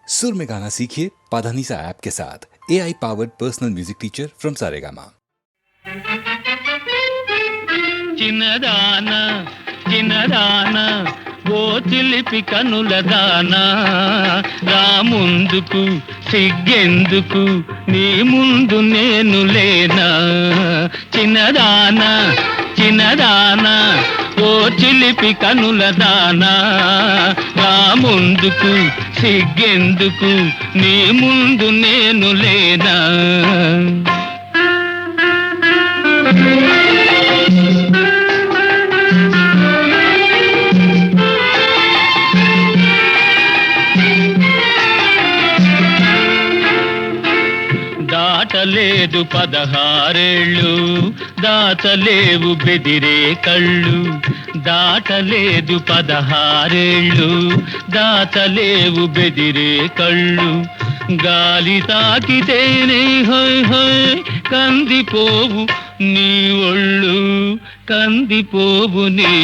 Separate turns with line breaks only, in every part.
सुर में गाना सीखिए पाधानीसा ऐप के साथ। AI powered personal music teacher from Saregama.
చిన్నదానా చిన్నదానా ఓ చిలిపి కనుల దానా రా ముందుకు సిగ్గెందుకు నీ ముందు నేను లేనా చిన్నదానా చిన్నదానా ఓ చిలిపి కనుల దానా రా ముందుకు సిగ్గెందుకు నీ ముందు నేను లేనా దాటలేదు 16 దాచలేవు బెదిరే కళ్ళు దాటలేదు 16 దాచలేవు బెదిరే కళ్ళు గాలి తాకితేనే హోయ్ హోయ్ కందిపోవు నీ ఒళ్ళు కందిపోవు నీ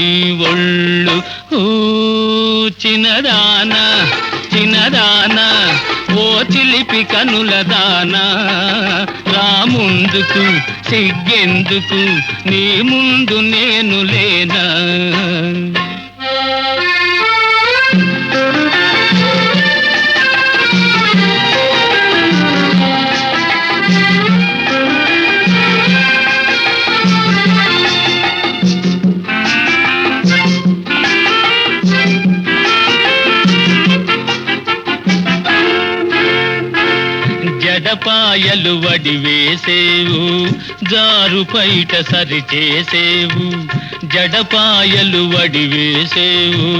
ఒళ్ళు ఓ చిన్నదానా చిన్నదానా ఓ చిలిపి కనుల దానా రా ముందుకు సిగ్గెందుకు నీ ముందు నేను లేనా జడపాయలు వడి వేసేవు జారు పైట సరి చేసేవు జడపాయలు వడి వేసేవు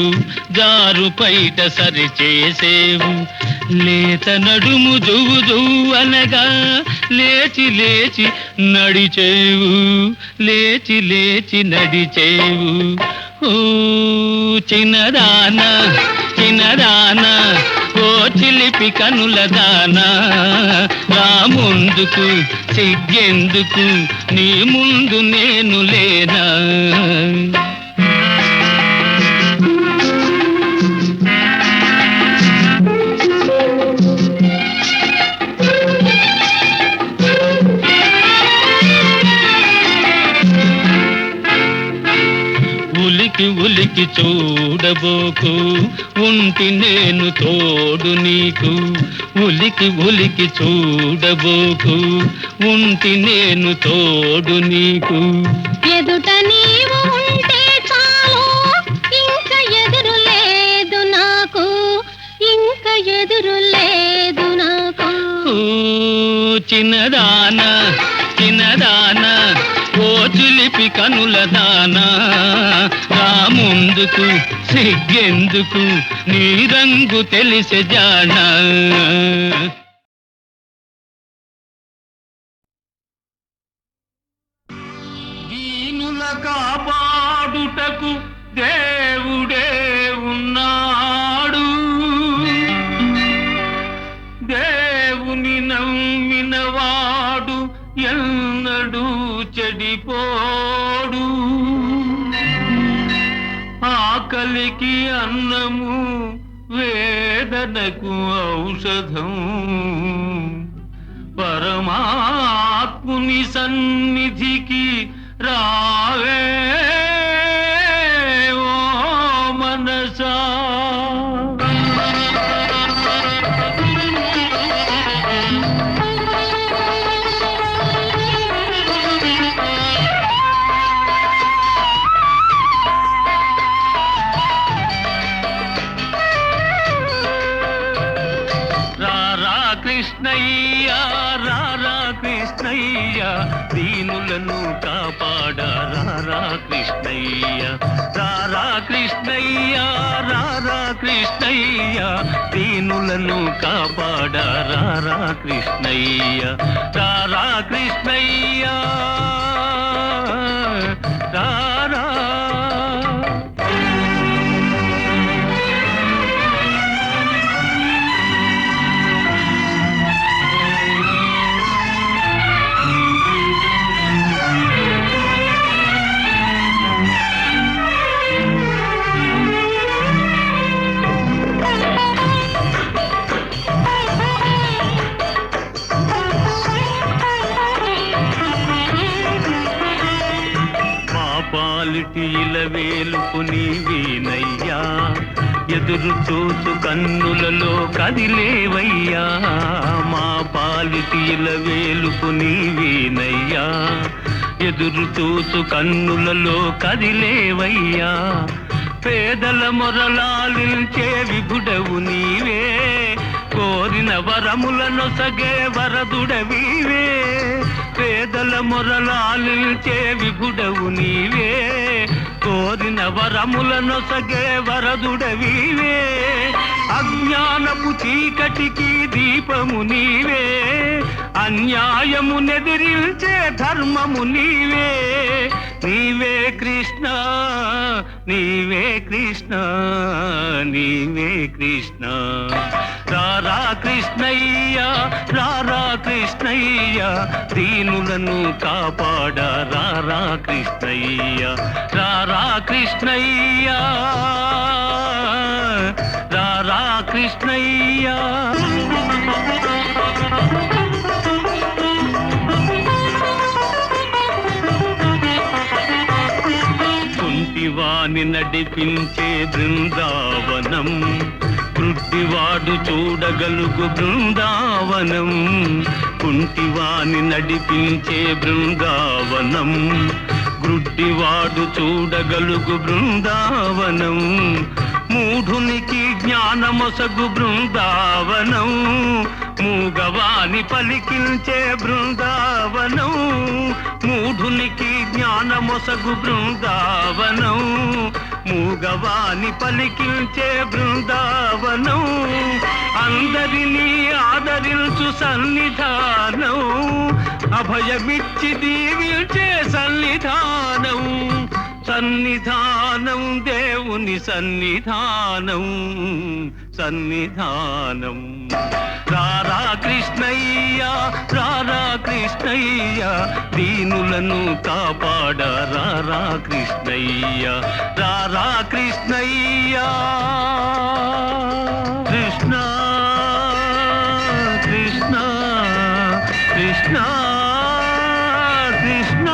జారు పైట సరి చేసేవు లేత నడుము జువు జువ్వనగా లేచి లేచి నడిచేవు లేచి లేచి నడిచేవు ఓ చిన్నదానా చిన్నదానా ఓ చిలిపి కనుల దానా రా ముందుకు సిగ్గెందుకు నీ ముందు నేను లేనా ఉలికి ఉలికి చూడబోకు ఉంటి నేను తోడు నీకు ఉలికి ఉలికి చూడబోకు ఉంటి నేను తోడు నీకు
ఎదుట నీవు ఉంటే చాలు ఇంకా ఎదురు లేదు నాకు ఇంకా ఎదురు లేదు నాకు
ఓ చిన్నదానా చిన్నదానా ఓ చిలిపి కనుల దానా రా ముందుకు సిగ్గెందుకు నీ రంగు తెలిసే జానా దీనుల కాపాడుటకు దేవుడే ఉన్నాడు దేవుని నమ్మినవాడు ఎన్నడూ చెడిపోడు ఆకలికి అన్నము వేదనకు ఔషధం పరమాత్ముని సన్నిధికి రావే ఓ మనసా కృష్ణయ్య రారా కృష్ణయ్య దీనులను కాపాడ రారా కృష్ణయ్య రారా కృష్ణయ్య రారా కృష్ణయ్య దీనులను కాపాడ రారా కృష్ణయ్య రారా కృష్ణయ్య రారా పాలిటి ఇలవేలుపు నీవేనయ్యా ఎదురు చూసు కన్నులలో కదిలేవయ్యా మా పాలిటి ఇలవేలుపు నీవేనయ్యా ఎదురు చూసు కన్నులలో కదిలేవయ్యా పేదల మొరలాలించే విభుడవు నీవే కోరిన వరములనొసగే వరదుడవీవే పేదల మొరలాలించే విభుడవు నీవే కోరిన వరములనొసగే వరదుడవీవే అజ్ఞానపు చీకటికి దీపము నీవే అన్యాయము నెదిరించే ధర్మము నీవే నీవే కృష్ణ నీవే కృష్ణ నీవే కృష్ణ రారా కృష్ణయ్య రారా కృష్ణయ్య దీనులను కాపాడ రారా కృష్ణయ్య రారా కృష్ణయ్య రారా కృష్ణయ్య కుంటివాని నడిపించే బృందావనం కృట్టివాడు చూడగలుగు బృందావనం కుంటివాని నడిపించే బృందావనం గ్రుడ్డివాడు చూడగలుగు బృందావనం మూఢునికి జ్ఞానమొసగు బృందావనం మూగవాని పలికించే బృందావనం మూఢునికి జ్ఞానమొసగు బృందావనం మూగవాని పలికించే బృందావనం అందరినీ ఆదరించు సన్నిధానం అభయమిచ్చి దీవించే సన్నిధానం సన్నిధానం దేవుని సన్నిధానం సన్నిధానం రారా కృష్ణయ్య రారా కృష్ణయ్య దీనులను కాపాడ రారా కృష్ణయ్య రారా కృష్ణయ్య కృష్ణ కృష్ణ కృష్ణ కృష్ణ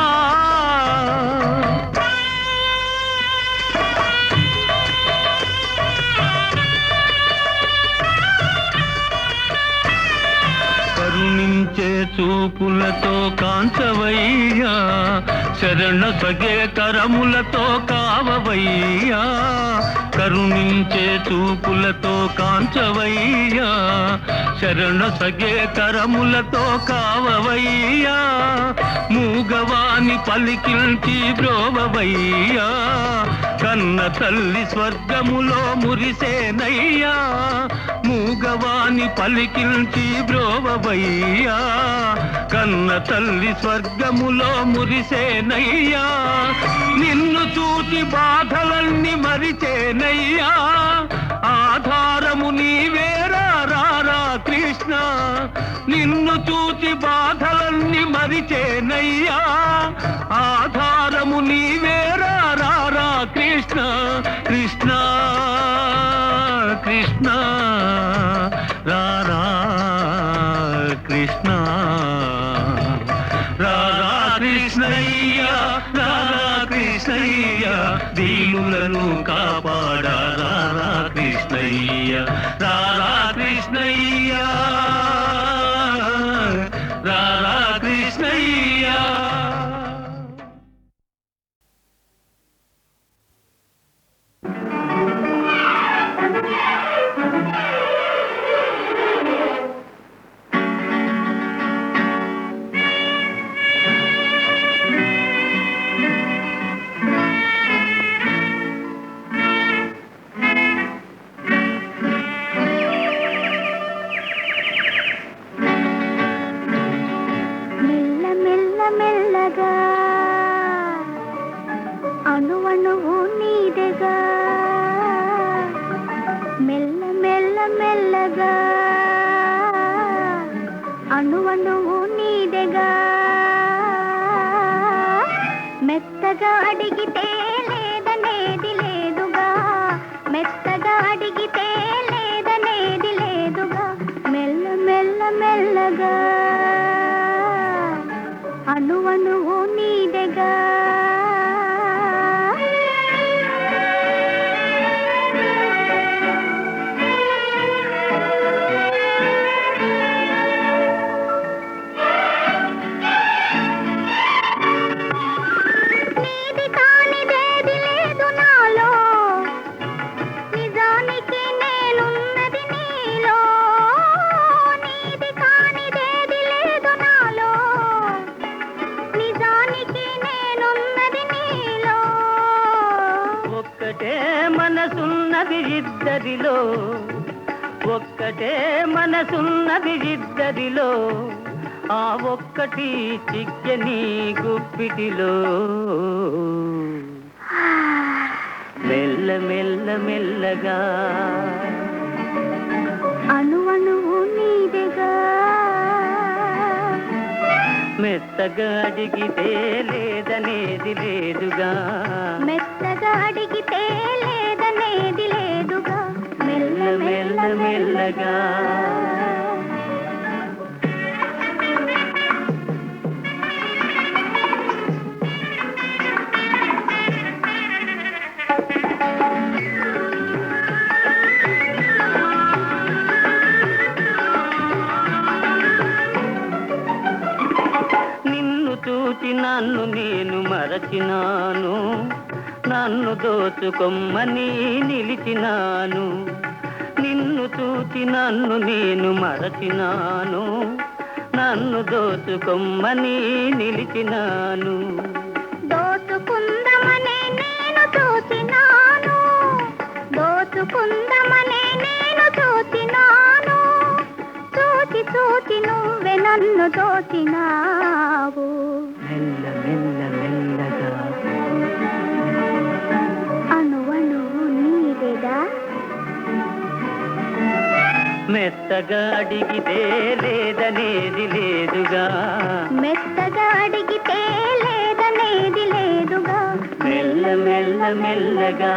కరుణించే చూపులతో కాంచవయ్యా శరణ సగే కరములతో కావవయ్యా కరుణించే చూపులతో కాంచవయ్యా శరణ సగే కరములతో కావవయ్యా మూగవాని పలికించి బ్రోవవయ్యా కన్న తల్లి స్వర్గములో మురిసేనయ్యా మూగవాని పలికించి బ్రోవవయ్యా కన్న తల్లి స్వర్గములో మురిసేనయ్యా నిన్ను చూచి బాధలన్నీ మరిచేనయ్యా ఆధారము నీవేరా రారా కృష్ణ నిన్ను చూచి బాధలన్నీ మరిచేనయ్యా ఆధారము నీవేరా రారా కృష్ణ కృష్ణ కృష్ణ రారా కృష్ణ రారా కృష్ణయ్య రారా కృష్ణయ్య దీనులను కాపాడ రారా కృష్ణయ్య రారా కృష్ణయ్య రారా కృష్ణయ్య
అణువణువు నీదెగా మెల్ల మెల్ల మెల్లగా అణువణువు నీదెగా మెత్తగా అడిగితే లేదనేది లేదుగా మెత్తగా అడిగితే లేదనేది లేదుగా మెల్ల మెల్ల మెల్లగా అణువణువు నీదెగా
ఒక్కటే మనసున్నది ఇద్దరిలో, ఆ ఒక్కటి చిక్కని గుప్పిటిలో. మెల్ల మెల్ల మెల్లగా
అణువణువు నీదెగా,
మెత్తగా అడిగితే లేదనేది లేదుగా,
మెత్తగా అడిగితే లేదనేది లేదుగా.
మెల్ల మెల్ల మెల్లగా చూచి నన్ను నేను మరచినాను, నన్ను దోచుకొమ్మని నిలిచినాను. నిన్ను చూచి నన్ను నేను మరచినాను, నన్ను దోచుకొమ్మని నిలిచినాను.
దోచుకుందమనే నేను చూచినాను, దోచుకుందమనే నేను చూచినాను. చూచి చూచి నువ్వే నన్ను దోచినావు.
మెల్ల మెల్ల మెల్లగా
అణువణువు నీదెగా,
మెత్తగా అడిగితే లేదనేది లేదుగా,
మెత్తగా అడిగితే లేదనేది లేదుగా.
మెల్ల మెల్ల మెల్లగా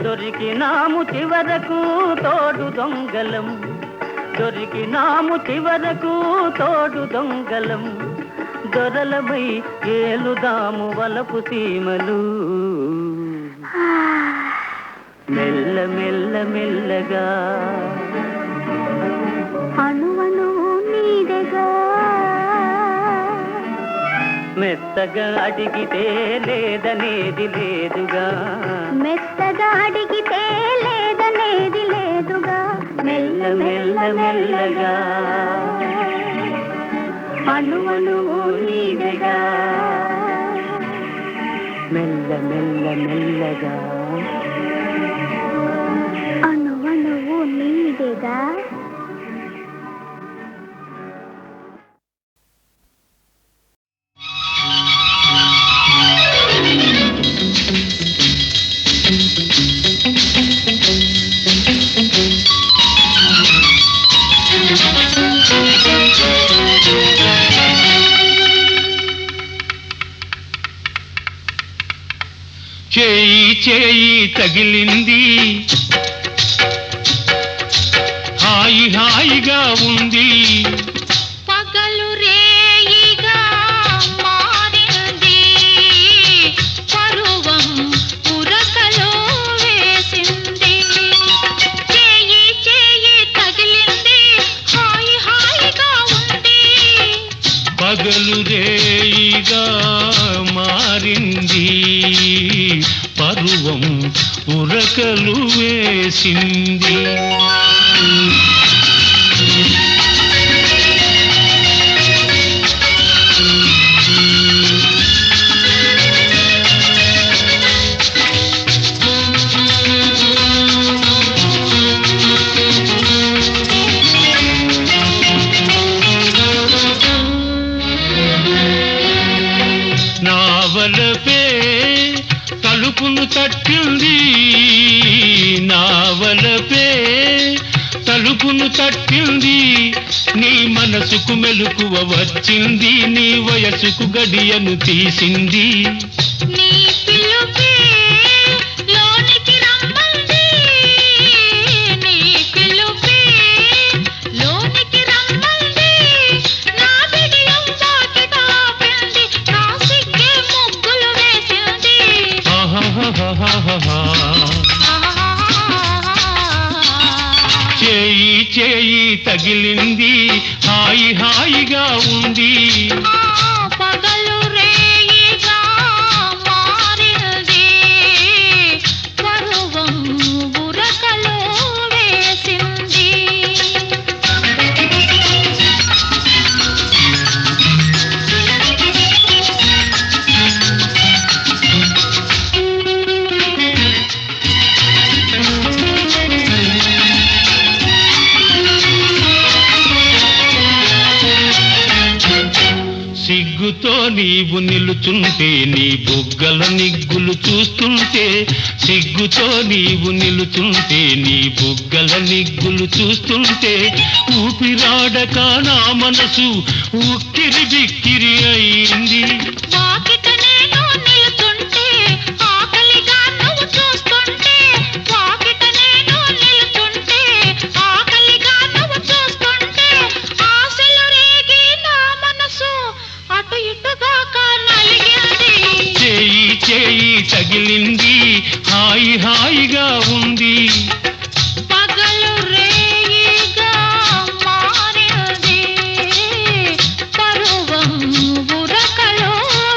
దొరికినాము చివరకు తోడు దొంగలం, దొరికినాము చివరకు తోడు దొంగలం. దొరలమై ఏలుదాము వలపు సీమలు. మెల్ల మెల్ల మెల్లగా
అణువణువు నీదెగా,
మెత్తగా అడిగితే లేదనేది లేదుగా,
మెత్తగా అడిగితే లేదనేది లేదుగా.
మెల్ల మెల్ల మెల్లగా అణువణువు నీదెగా, మెల్ల మెల్ల మెల్లగా
అణువణువు నీదెగా.
చేయి చేయి తగిలింది, హాయి హాయిగా ఉంది.
పగలు రేయిగా మారింది, పరువం ఉరకలో వేసింది. చేయి చేయి తగిలింది, హాయి హాయిగా ఉంది.
పగలు రేయిగా మారింది, పరువం ఉరకలు వేసింది. నావలపే తలుపును తట్టింది, నావలపే తలుపును తట్టింది. నీ మనసుకు మెలకువ వచ్చింది, నీ వయసుకు గడియను తీసింది.
నీ పిలుపే లోనికి రమ్మంది, నీ పిలుపే లోనికి రమ్మంది. నా బిడియం వాకిట ఆపింది, నా సిగ్గే ముగ్గులు వేసింది.
ఆహాహాహాహా తగిలింది హాయి హాయిగా ఉంది
పగలు రేయిగా మారింది పరువం బురకలో వేసింది
సిగ్గుతో నీవు నిలుచుంటే నీ బుగ్గల నిగ్గులు చూస్తుంటే సిగ్గుతో నీవు నిలుచుంటే నీ బుగ్గల నిగ్గులు చూస్తుంటే ఊపిరాడక నా మనసు ఉక్కిరి బిక్కిరి అయింది
వాకిట నేను నిలుచుంటే ఆకలిగా నువ్వు చూస్తుంటే వాకిట నేను నిలుచుంటే ఆకలిగా నువ్వు చూస్తుంటే ఆశలు రేగి నా మనసు అటు ఇటుగా నలిగింది
చేయి చేయి తగిలింది హాయి హాయిగా ఉంది
పగలు రేయిగా మారింది పరువం బురకలో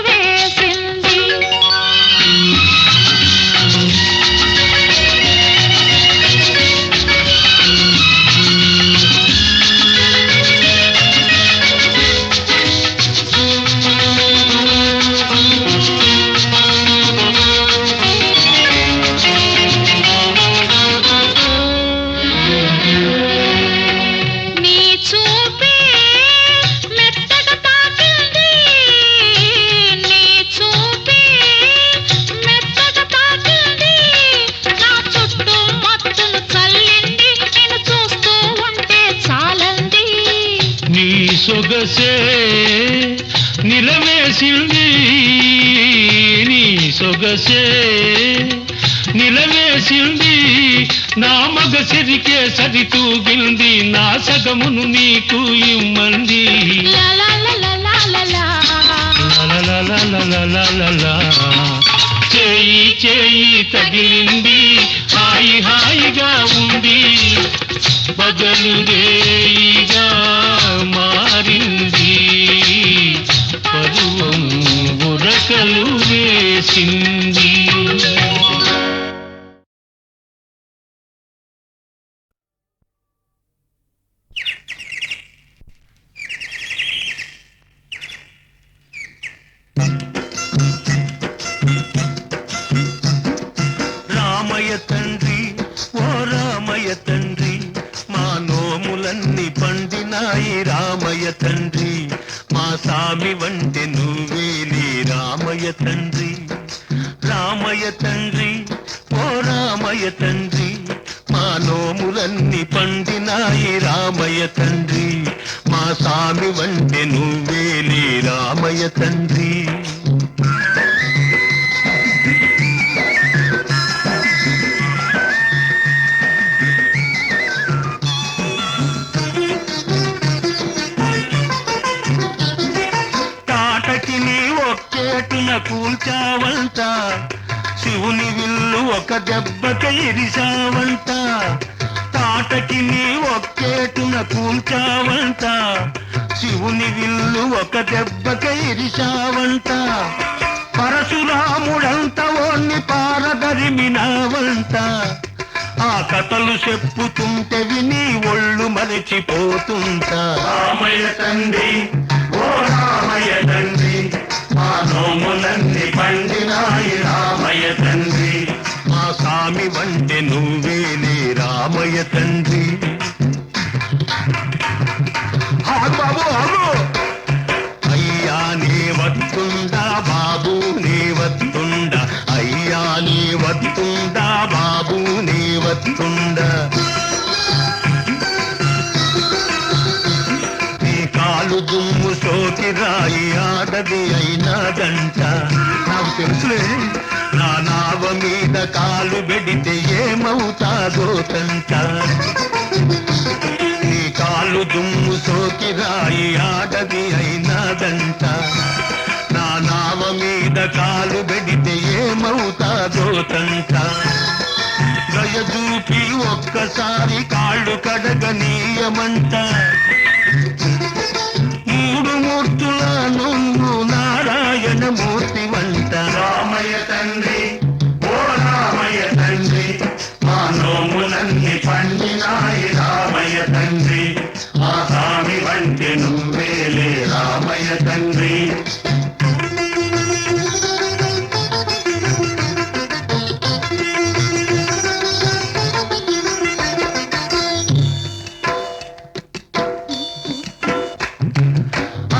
వేసింది నీ చూపే మెత్తగా తాకింది నీ చూపే మెత్తగా తాకింది నా చుట్టూ మత్తును చల్లింది నేను చూస్తూ ఉంటే చాలంది
నీ సొగసే నిలవేసింది నీ సొగసే నిలవేసింది నా మగ సిరికే సరితూగింది నా సగమును నీకు ఇమ్మంది
లలలలలలలా.
లలలలలలలలా. చేయి చేయి తగిలింది హాయి హాయిగా ఉంది పగలు రేయిగా మారింది పరువం బురకలు వేసింది
రామయ్య తండ్రి ఓ రామయ్య తండ్రి మా నోములన్నీ పండినాయి రామయ్య తండ్రి మా సామి వంటి నువ్వేలి రామయ్య తండ్రి రామయ్య తండ్రి ఓ రామయ్య తండ్రి మా నోములన్నీ పండినాయి రామయ్య తండ్రి మా సామి వంటి నువ్వేలి రామయ్య తండ్రి కూల్చావంట శివుని విల్లు ఒక దెబ్బక ఇరిసావంట తాటకి నీ ఒక్కేటున కూల్చావంట శివుని విల్లు ఒక దెబ్బక ఇరిసావంట పరశురాముడంత ఓన్ని పారదరిమినావంట ఆ కథలు చెప్పుతుంటే విని ఒళ్ళు మరచిపోతుంటా రామయ్య తండ్రి ఓ రామయ్య తండ్రి మా నోములన్నీ పండినాయి రామయ్య తండ్రి మా సామి వంటి నువ్వేలే రామయ్య తండ్రి బాబు బాబు అయ్యా నీ వత్తుండా బాబు నీ వత్తుండా అయ్యా నీ వత్తుండా బాబు నీ వత్తుండా కాలు దుమ్ము సోకి రాయి ఆడది అయినాదంట నాకు తెలుసులే నా నావ మీద కాలు పెడితే ఏమవుతాదో తంట నీ కాలు దుమ్ము సోకి రాయి ఆడది అయినాదంట నా నావ మీద కాలు పెడితే ఏమవుతాదో తంట దయ దయదూపి ఒక్కసారి కాళ్ళు కడగనీయమంట మూడు మూర్తుల నువ్వు నారాయణ మూర్తి వంట రామయ్య తండ్రి ఓ రామయ్య తండ్రి మా నోములన్నీ పండినాయి రామయ్య తండ్రి ఆ స్వామి వంటి నువ్వేలే రామయ్య తండ్రి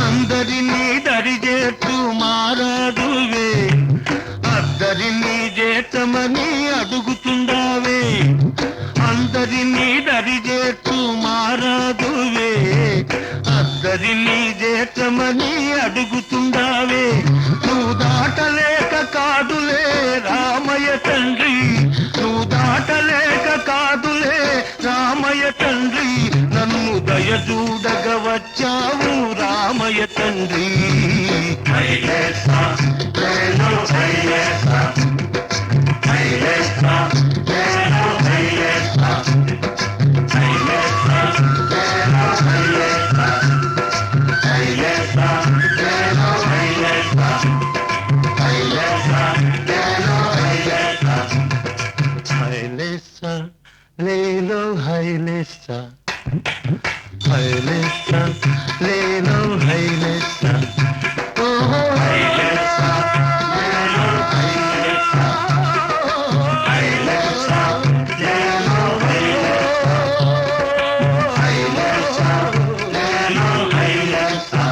అందరినీ దరిజేట్టు మారాదువే అద్దరినీ చేతమని అడుగుతుండావే అందరినీ దరిజేట్టు మారాదువే అద్దరినీ చేతమని అడుగుతుండావే నువ్వు దాటలేక కాదులే రామయ్య తండ్రి నువ్వు దాటలేక కాదులే రామయ్య తండ్రి నన్ను దయచూడగ వచ్చావు రామయ్య తండ్రి లేలో హైలేసా హైలేసా లేలో హైలేసా ఓహో హైలేసా లేలో హైలేసా హైలేసా లేలో హైలేసా లేలో హైలేసా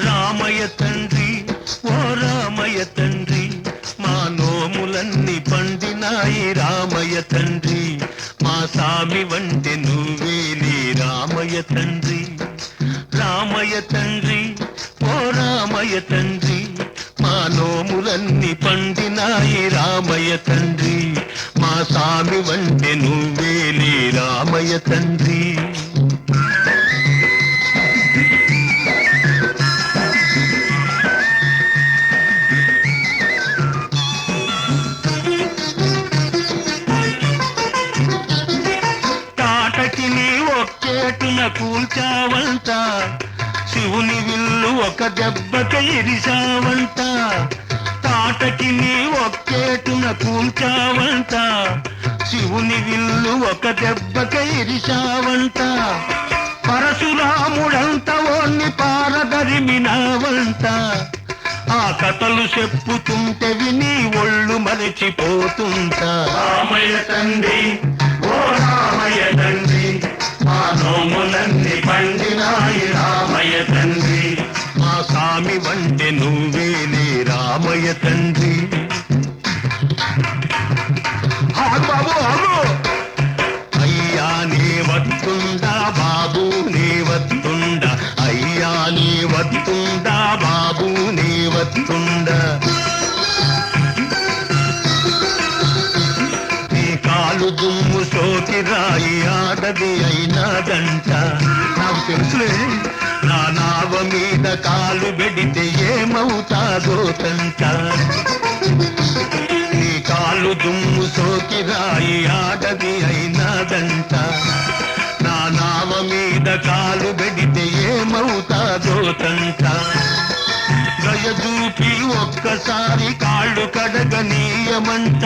రామయ్య తండ్రి ఓ రామయ్య తండ్రి మా నోములన్నీ పండినాయి రామయ్య తండ్రి మా సామి వంటి నువ్వేలే రామయ్య తండ్రి రామయ్య తండ్రి ఓ రామయ్య తండ్రి మా నోములన్నీ పండినాయి రామయ్య తండ్రి మా సామి వంటి నువ్వేలే రామయ్య తండ్రి ఒక్కేటున కూల్చావంట శివుని విల్లు ఒక దెబ్బక ఇరిసావంట తాటకి నీ ఒక్కేటున కూల్చావంట శివుని విల్లు ఒక దెబ్బక ఇరిసావంట పరశురాముడంత ఓన్ని పారదరిమినావంట ఆ కథలు చెప్పుతుంటే విని ఒళ్ళు మరచిపోతుంటా రామయ్య తండ్రి ఓ రామయ్య తండ్రి మా నోములన్నీ పండినాయి రామయ్య తండ్రి మా సామి వంటి నువ్వేలే రామయ్య తండ్రి బాబు అయ్యా నీ వత్తుండా బాబు నీ వత్తుండా అయ్యా నీ వత్తుండా బాబు నీ వత్తుండా కాలు దుమ్ము సోకి రాయి ఆడది అయినాదంట నాకు తెలుసులే నా నావ మీద కాలు పెడితే ఏమవుతాదో తంట నీ కాలు దుమ్ము సోకి రాయి ఆడది అయినాదంట నా నావ మీద కాలు పెడితే ఏమవుతాదో తంట దయచూపి ఒక్కసారి కాళ్ళు కడగనీయమంట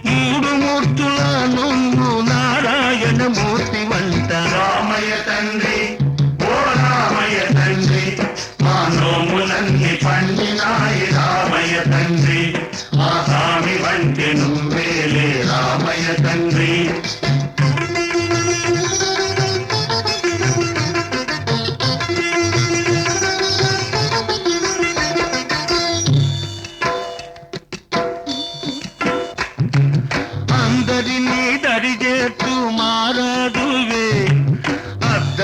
మూడు మూర్తుల నువ్వు నారాయణ మూర్తి వంట రామయ్య తండ్రి ఓ రామయ్య తండ్రి మా నోములన్నీ పండినాయి రామయ్య తండ్రి ఆ స్వామి వంటి నువ్వేలే రామయ్య తండ్రి అందరినీ దరిజేట్టు మారాదువే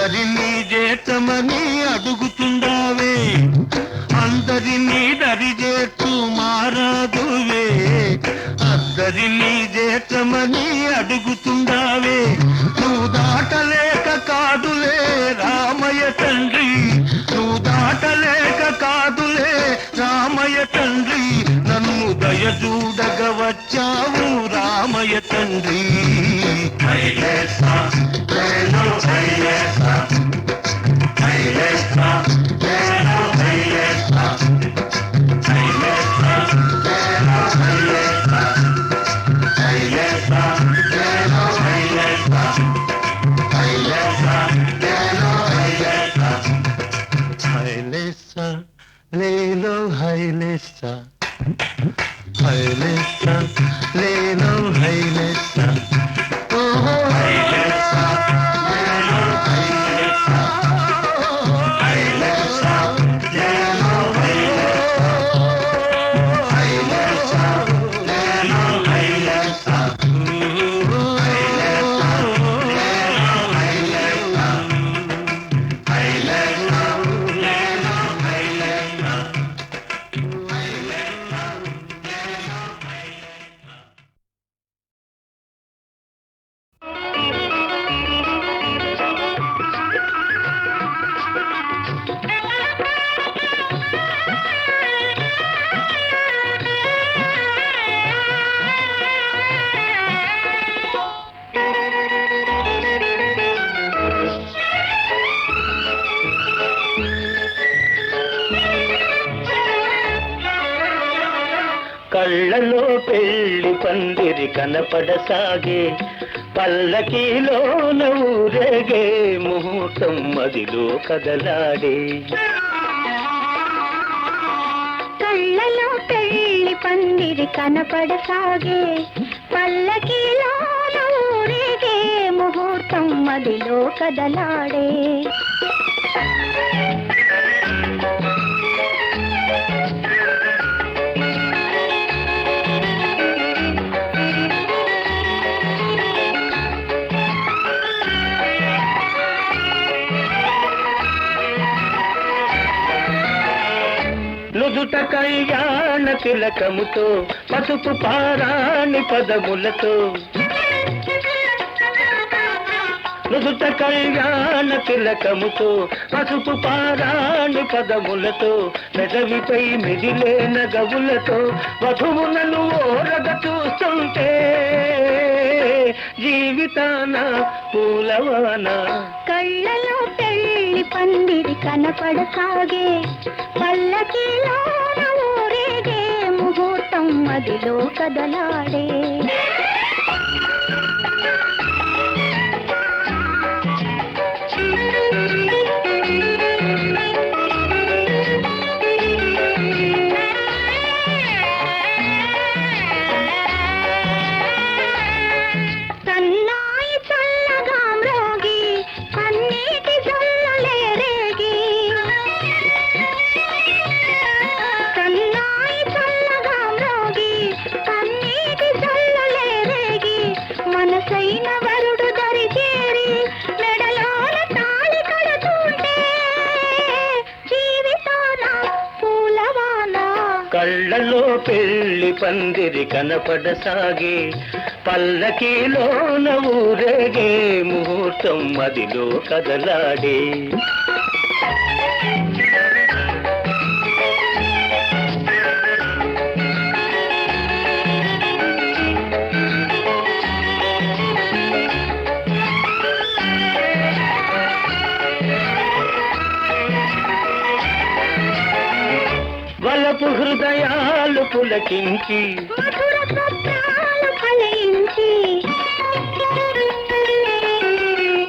అందరినీ చేతమని అడుగుతుండావే అందరినీ దరి చేస్తూ మారాదువే అందరినీ చేతమని అడుగుతుండావే నువ్వు దాటలేక కాదులే రామయ్య తండ్రి నువ్వు దాటలేక కాదులే రామయ్య తండ్రి నన్ను దయచూడగ వచ్చావు రామయ్య తండ్రి లేలో హైలేసా హైలేసా లేలో హైలేసా ఓహో హైలేసా లేలో హైలేసా హైలేసా లేలో హైలేసా లేలో హైలేసా
కళ్ళలో పెళ్లి పందిరి కనపడసాగే పల్లకీలోన ఊరేగే ముహూర్తం మదిలో కదలాడే
కళ్ళలో పెళ్లి పందిరి కనపడసాగే పల్లకీలోన ఊరేగే ముహూర్తం మదిలో కదలాడే
నుదుట కళ్యాణ తిలకముతో పసుపు పారాణి పదములతో నుదుట కళ్యాణ తిలకముతో పసుపు పారాణి పదములతో పెదవిపై మిదిలే నగవులతో వధువులను ఓరగ చూస్తుంటే జీవితాన పూలవాన
కళ్ళలో పెళ్లి పందిరి కనపడసాగే పల్లకీలోన ఊరేగే ముహూర్తం మదిలో కదలాడే సన్నాయి చల్లగా మ్రోగి కన్నీటి జల్లులే రేగి సన్నాయి చల్లగా మ్రోగి కన్నీటి జల్లులే రేగి మనసైన వరుడు దరి చేరి మెడలోన తాళి కడుతుంటే జీవితాన పూలవాన
కళ్ళలో పెళ్లి పందిరి కనపడసాగే పల్లకీలోన ఊరేగే ముహూర్తం మదిలో కదలాడే వలపు హృదయాలు పులకించి
మధుర స్వప్నాలు ఫలించి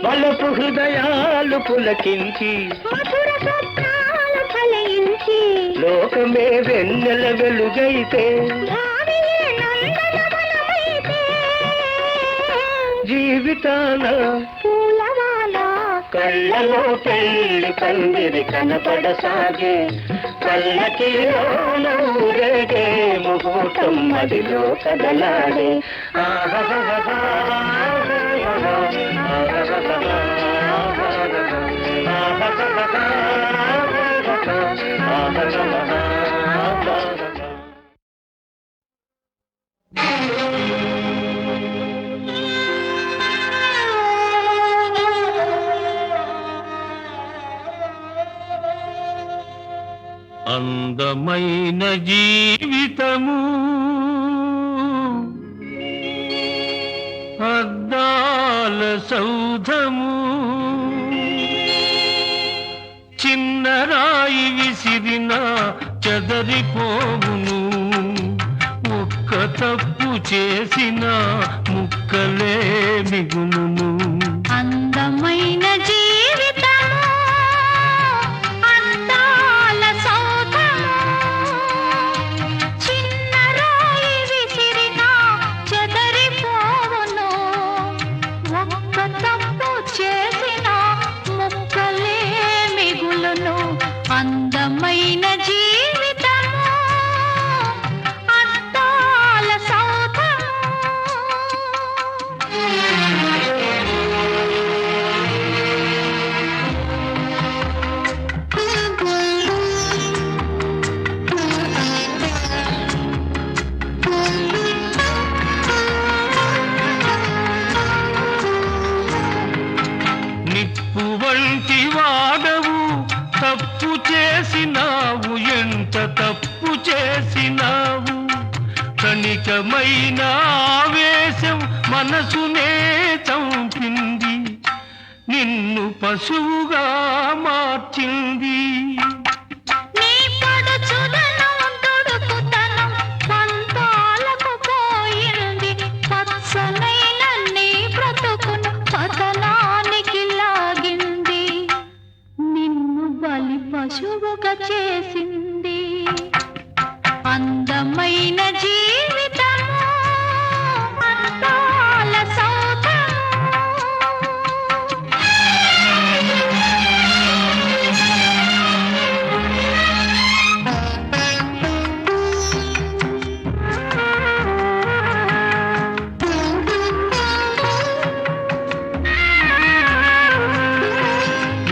వలపు హృదయాలు పులకించి
మధుర స్వప్నాలు ఫలించి
లోకమే వెన్నెల వెలుగైతే
భావియే నందనవనమైతే
జీవితాన
పూలవాన
కళ్ళలో పెళ్లి పందిరి కనపడసాగే పల్లకీలోన ఊరేగే ముహూర్తం మదిలో కదలాడే ఆహా
అందమైన జీవితము అద్దాల సౌధము చిన్న రాయి విసిరిన చెదరిపోవును ఒక్క తప్పు చేసిన ముక్కలే మిగులును
అందమైన జీవితము అందాల సౌధము చిన్న రాయి విసిరినా చెదరిపోవును ఒక్క తప్పు చేసినా ముక్కలే మిగులును అందమైన జీవితము అందాల సౌధము
నిప్పు వంటి వాడవు తప్పు చేసినావు ఎంత తప్పు చేసినావు క్షణికమైన ఆవేశం మనసునే చంపింది నిన్ను పశువుగా మార్చింది
నీ పడుచుదనం దుడుకుతనం పంతాలకు పోయింది పచ్చనైన నీ బ్రతుకును పతనానికి లాగింది నిన్ను బలి పశువుగా చేసింది అందమైన జీవితము అందాల సౌధము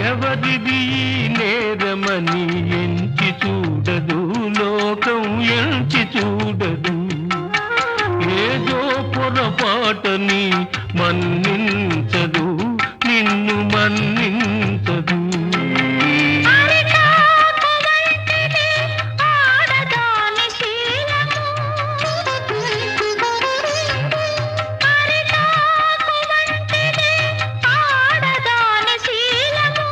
ఎవరిది ఈ నేరమని ఎంచి చూడదు లోకం ఎంచి చూడదు ఏదో పొరపాటని మన్నించదు నిన్ను మన్నించదు
అరిటాకు వంటిది ఆడదాని శీలము అరిటాకు వంటిది ఆడదాని శీలము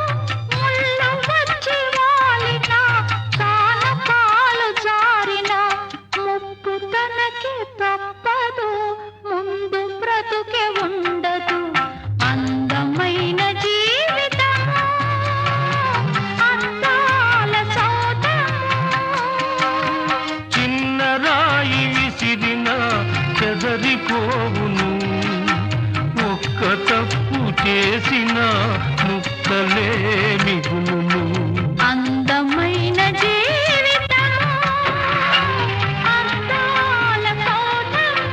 ముళ్ళు వచ్చి వాలినా కానపాలు జారినా ముప్పు తనకి తప్పదు ముందు బ్రతుకే ఉండదు అందమైన జీవితము అందాల సౌధము
చిన్న రాయి విసిరిన చెదరిపోవును ఒక్క తప్పు చేసిన ముక్కలే మిగులును
అందమైన జీవితము అందాల సౌధము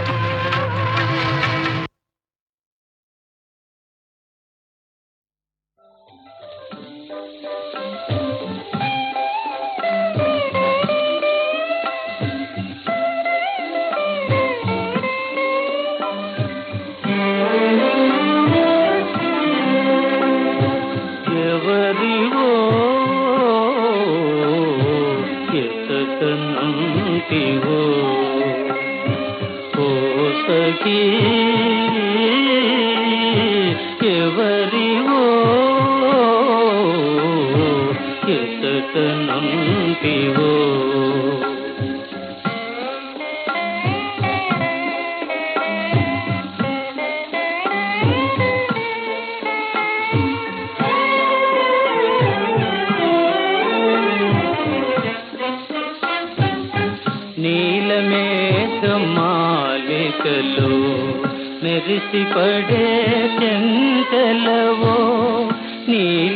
ఎవరివో ఎతకనంటివో ఓ సఖీ ఎవరివో ఎతకనంటివో నీలమేఘమాలికలో మెరిసిపడే చెంతలవో నీలమేఘమాలికలో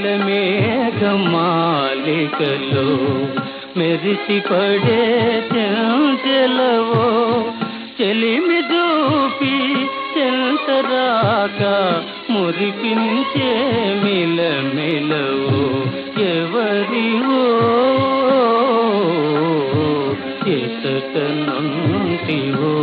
మెరిసిపడే చెంతలవో చెలిమి దూపి చెంతరాక మురిపించే మిలమిలవో ఎవరివో ఎతకనంటివో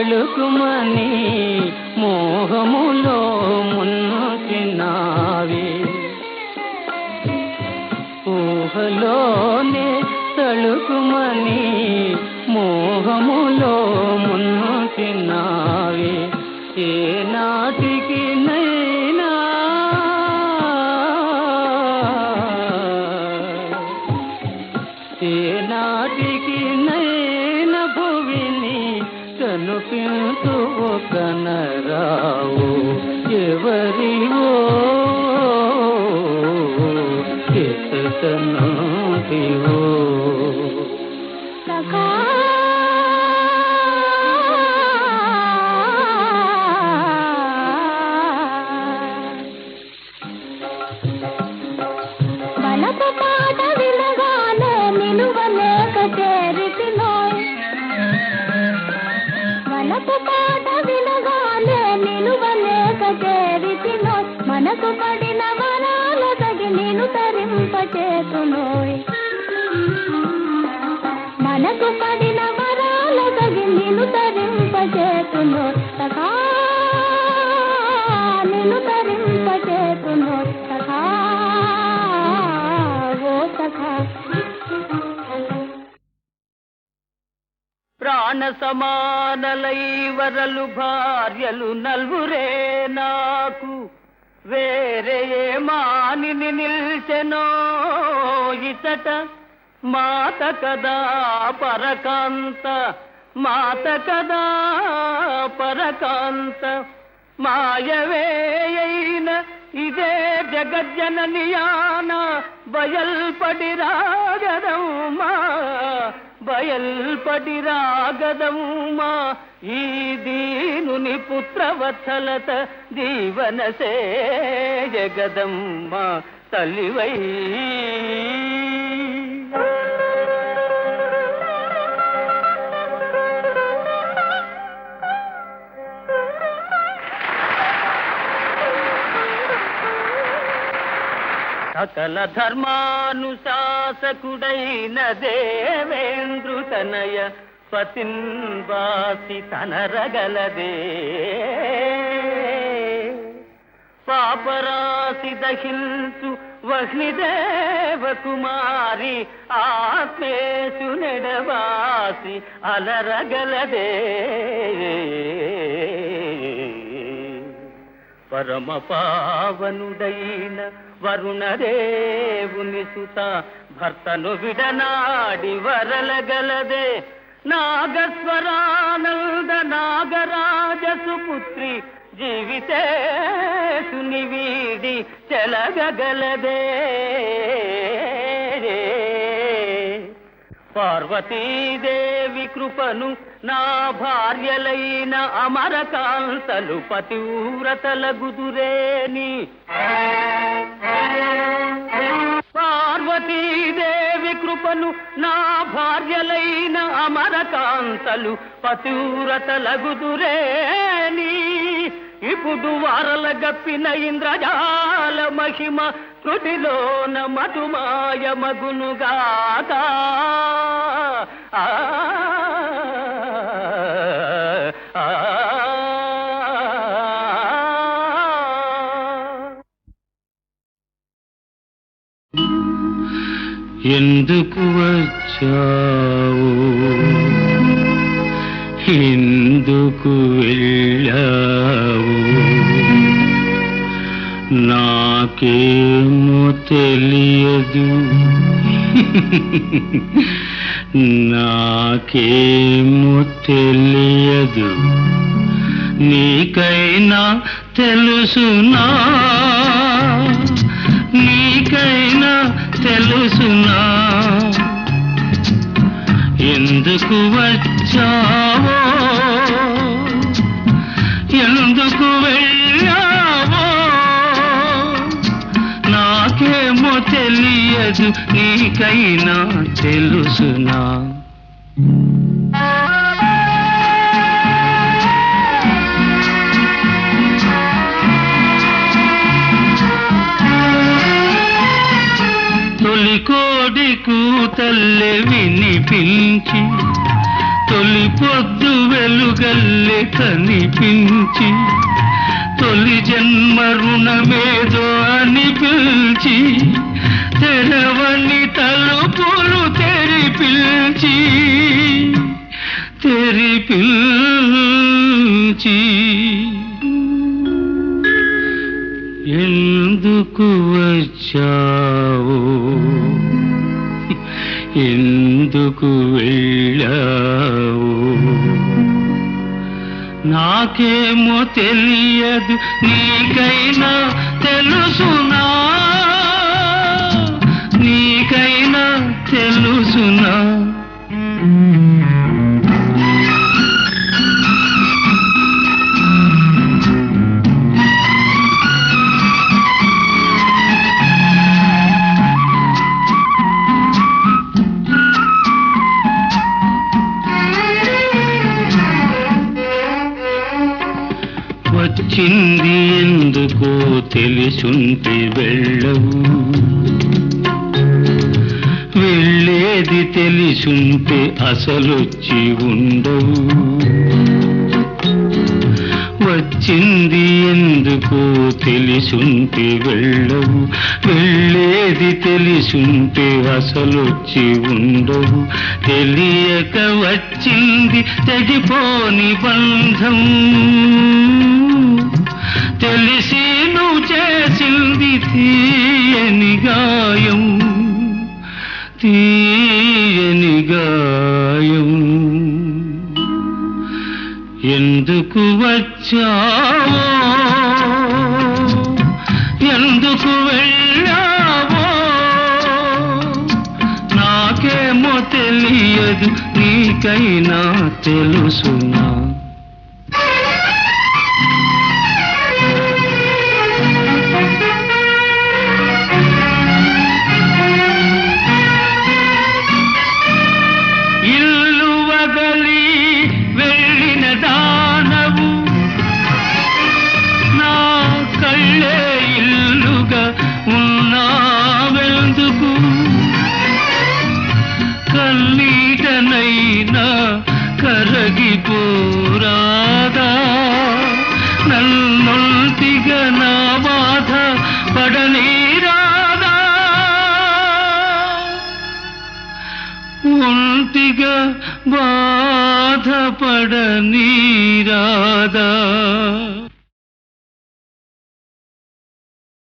తళుకుమని మోహములో మున్నుచినావి ఊహలోనే తళుకుమని మోహములో మున్నుచినావి ఏ నాటికి నైనా ఏ నాటికి నైన భువిని కనుపించు కనరావు ఎవరివో ఎతకనాటివో
సఖా వలపు పాట వినగానే నిలువలేక చేరితినోయ్ వలపు పాట వినగానే నిలువలేక చేరితినోయ్ మనకు పడిన వరాల తగి నేను తరింపచేతునోయ్ మనకు పడిన వరాల తగి నేను తరింపచేతునోయ్ సఖా నేను తరింపచేతునోయ్ సఖా ఓ సఖా
ప్రాణ సమానలై వరలు భార్యలు నల్వురే నాకు వేరే ఏ మానిని నిల్చెనో ఇతట మాత కదా పరకాంత మాత కదా పరకాంత మాయవేయైన ఇదే జగజ్జననియాన బయల్పడి రాగదమ్మా బయల్పడి రాగదమ్మా ఈ దీనుని పుత్రవత్సలత జీవనసే జగదమ్మా తల్లివై సకల ధర్మానుశాసకుడైన దేవేంద్రుతనయ పతిన్వాసి తనరగలదే పాపరాశి దహించు వహ్నిదేవ కుమారి ఆత్మేషు నెడవాసి అలరగలదే పరమ పావనుడైన వరుణదేవుని సుత భర్తను విడనాడి వరలగలదే నాగస్వరానంద నాగరాజ సుపుత్రి జీవితేసుని వీడి చెలగగలదే పార్వతీదేవి కృపను నా భార్యలైన అమరకాంతలు పతివ్రతలగుదురేని పార్వతీదేవి కృపను నా భార్యలైన అమరకాంతలు పతివ్రతలగుదురేని ఇప్పుడు వారల గప్పిన ఇంద్రజాల మహిమ త్రుటిలోన మధుమాయ మగునుగాక
ఎందుకు వచ్చావు ఎందుకు వెళ్ళావు నాకేమో తెలియదు నాకేమో తెలియదు నీకైనా తెలుసునా నీకైనా తెలుసునా ఎందుకు వచ్చావో ఎందుకు వెళ్ళావో నాకేమో తెలియదు నీకైనా తెలుసునా తొలి కోడి కూతల్లె వినిపించి తొలి పొద్దు వెలుగల్లే కనిపించి తొలి జన్మ రుణమేదో అని పిలిచి తెరవని తలుపులు తెరిపిల్చి ఎందుకు వచ్చావు ఎందుకు వెళ్ళావు నాకేమో తెలియదు నీకైనా తెలుసునా నీకైనా తెలుసునా వచ్చింది ఎందుకో తెలుసుంటే వెళ్ళవు వెళ్ళేది తెలుసుంటే అసలొచ్చి ఉండవు వచ్చింది ఎందుకో తెలుసుంటే వెళ్ళవు వెళ్ళేది తెలుసుంటే అసలొచ్చి ఉండవు తెలియక వచ్చింది తెగిపోని బంధం తెలిసి నువ్వు చేసింది తీయని గాయం తీయని గాయం ఎందుకు వచ్చావో ఎందుకు వెళ్ళావో నాకేమో తెలియదు నీకైనా తెలుసునా కన్నీటనైనా కరగిపోరాదా నన్నొంటిగా నా బాధ పడనీరాదా ఒంటిగా బాధ పడనీరాదా